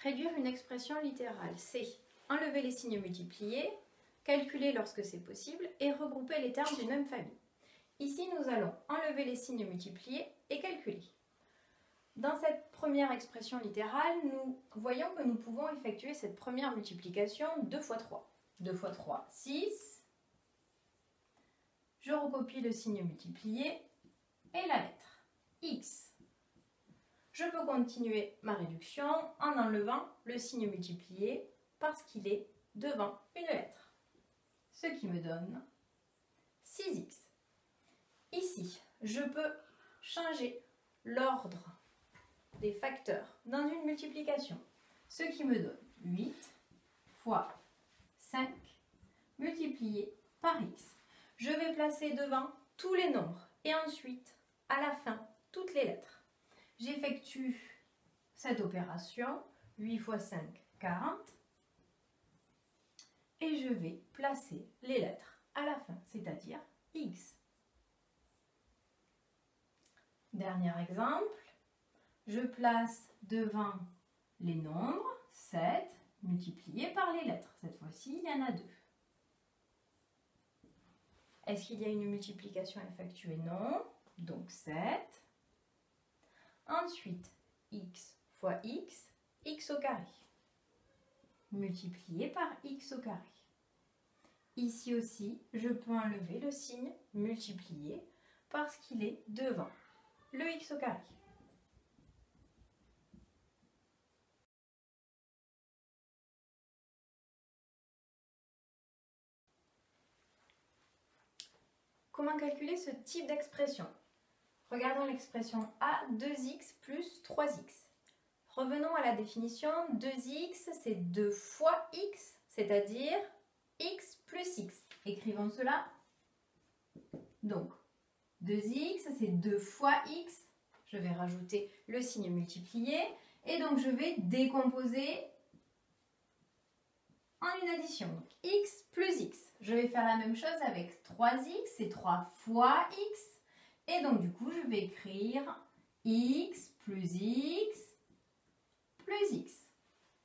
Réduire une expression littérale, c'est enlever les signes multipliés, calculer lorsque c'est possible et regrouper les termes d'une même famille. Ici, nous allons enlever les signes multipliés et calculer. Dans cette première expression littérale, nous voyons que nous pouvons effectuer cette première multiplication 2 fois 3. 2 fois 3, 6. Je recopie le signe multiplié et la lettre X. Je peux continuer ma réduction en enlevant le signe multiplié parce qu'il est devant une lettre. Ce qui me donne 6x. Ici, je peux changer l'ordre des facteurs dans une multiplication. Ce qui me donne 8 fois 5 multiplié par x. Je vais placer devant tous les nombres et ensuite, à la fin, toutes les lettres. J'effectue cette opération, 8 fois 5, 40. Et je vais placer les lettres à la fin, c'est-à-dire x. Dernier exemple, je place devant les nombres 7 multiplié par les lettres. Cette fois-ci, il y en a 2. Est-ce qu'il y a une multiplication effectuée? Non. Donc 7. Ensuite, x fois x, x au carré, multiplié par x au carré. Ici aussi, je peux enlever le signe multiplié parce qu'il est devant le x au carré. Comment calculer ce type d'expression? Regardons l'expression A, 2x plus 3x. Revenons à la définition. 2x, c'est 2 fois x, c'est-à-dire x plus x. Écrivons cela. Donc, 2x, c'est 2 fois x. Je vais rajouter le signe multiplié. Et donc, je vais décomposer en une addition. Donc, x plus x. Je vais faire la même chose avec 3x, c'est 3 fois x. Et donc, du coup, je vais écrire x plus x plus x.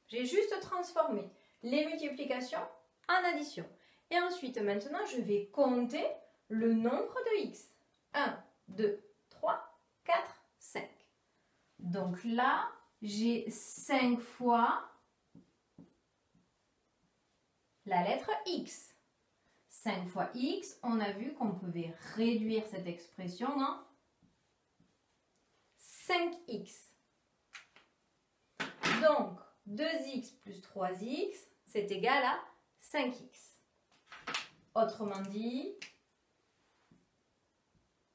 J'ai juste transformé les multiplications en addition. Et ensuite, maintenant, je vais compter le nombre de x. 1, 2, 3, 4, 5. Donc là, j'ai 5 fois la lettre x. 5 fois x, on a vu qu'on pouvait réduire cette expression en 5x. Donc, 2x plus 3x, c'est égal à 5x. Autrement dit,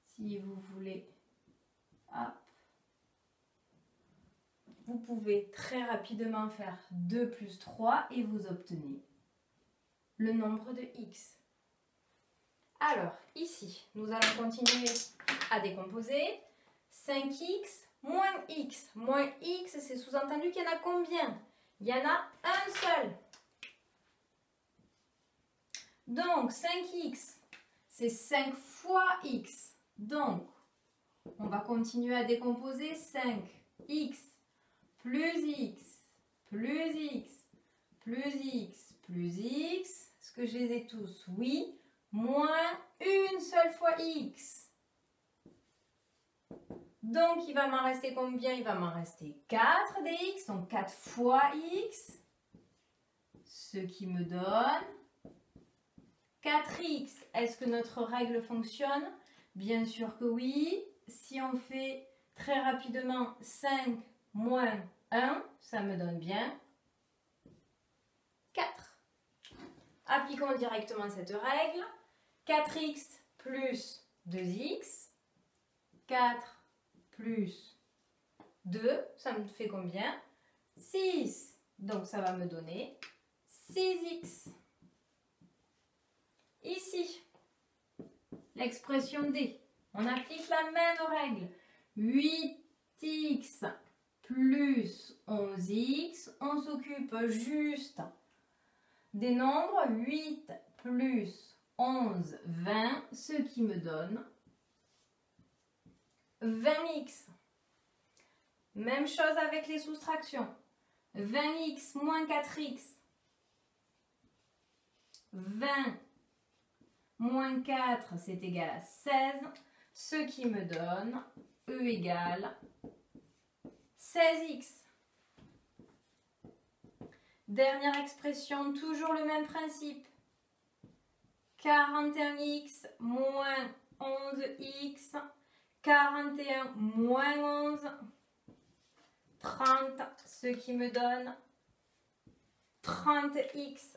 si vous voulez, hop, vous pouvez très rapidement faire 2 plus 3 et vous obtenez le nombre de x. Alors, ici, nous allons continuer à décomposer. 5x moins x. Moins x, c'est sous-entendu qu'il y en a combien? Il y en a un seul. Donc, 5x, c'est 5 fois x. Donc, on va continuer à décomposer 5x plus x plus x plus x plus x. Est-ce que je les ai tous? Oui. Moins une seule fois x. Donc, il va m'en rester combien? Il va m'en rester 4 dx, donc 4 fois x, ce qui me donne 4x. Est-ce que notre règle fonctionne? Bien sûr que oui. Si on fait très rapidement 5 moins 1, ça me donne bien 4. Appliquons directement cette règle. 4x plus 2x, 4 plus 2, ça me fait combien? 6. Donc ça va me donner 6x. Ici, l'expression D, on applique la même règle. 8x plus 11x, on s'occupe juste des nombres. 8 plus 11, 20, ce qui me donne 20x. Même chose avec les soustractions. 20x moins 4x. 20 moins 4, c'est égal à 16, ce qui me donne E égale 16x. Dernière expression, toujours le même principe. 41x moins 11x, 41 moins 11, 30, ce qui me donne 30x.